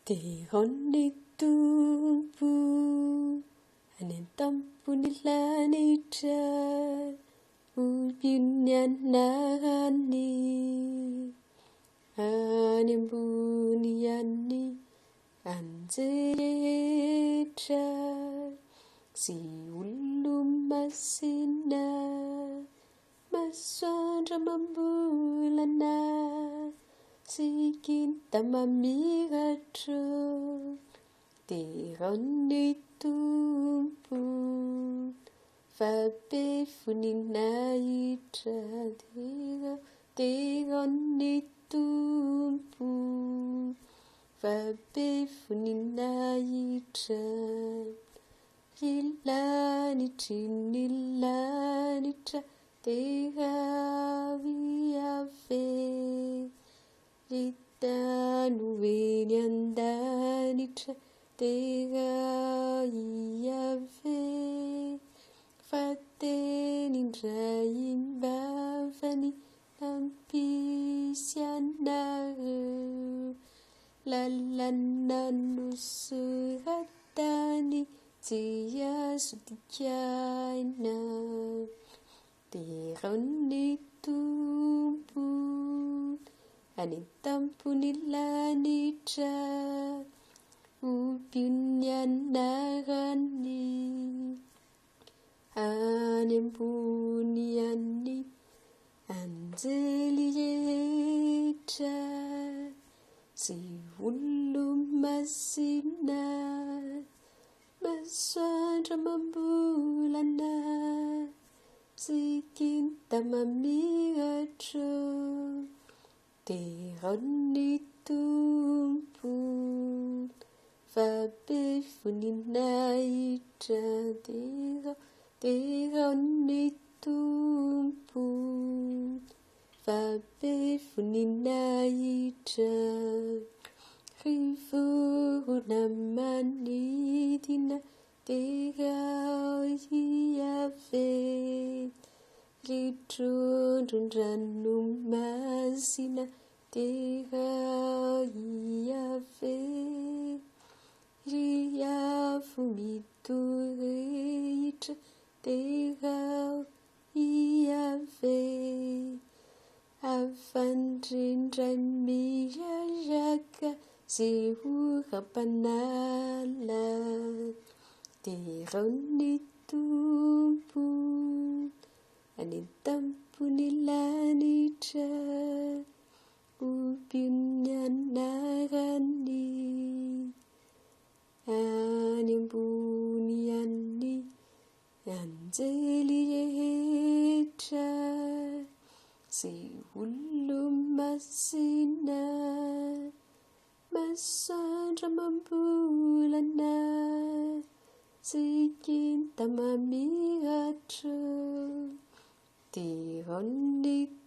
Derao Tompo any atapon'ny lanitsa Hoby anarany any ambony any anjetra sy olo masina masoandro mambolana sy kinta mamiratro Derao Tompo fabevoninahitra Derao Tompo fabevoninahitra ny lanitra Derao iave litano eny andanitra Derao iave fatenindray mbavany nampisy anareo lalana nosoratany tsy azo dikaina Derao Tompo any atapon'ny lanitra Hoby anarany any ambony any anjely rehetra sy olo masina masoandro mambolana sy kinta mamiratro Derao Tompo fabevoninahitra Derao Tompo fabevoninahitra rivorona manidina Derao iave ritrondron-dranomasina Derao iave riavo midorehitra Derao iave avandrindray miaraka sy oram-panala Derao Tompo any atapon'ny lanitra Hoby anarany any ambony any anjely rehetra sy olo masina masoandro mambolana sy kinta mamiratro Derao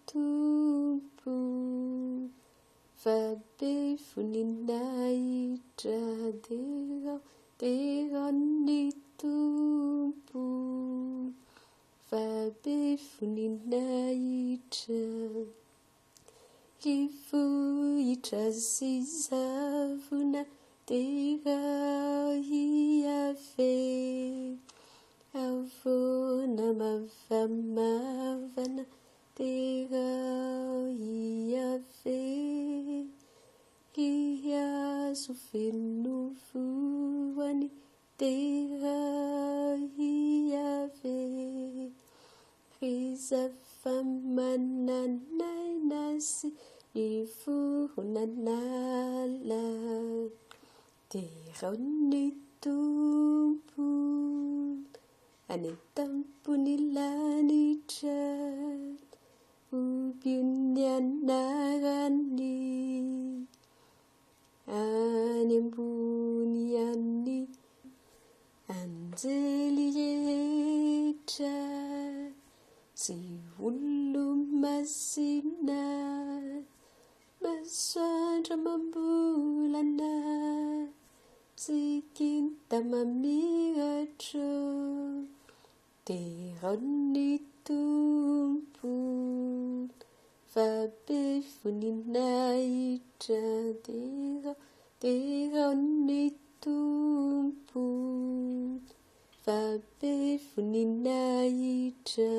Tompo fabevoninahitra Derao Tompo fabevoninahitra rivohitra sy zavona Derao iave avona mavamavana Derao iave riazo feno voany Derao iave rizafamananaina sy ivoronanala Derao Tompo any atapon'ny lanitra Hoby anarany any ambony any anjely rehetra sy olo masina masoandro mambolana sy kinta mamiratro Derao Tompo fabevoninahitra Derao ny Tompo, fa be voninahitra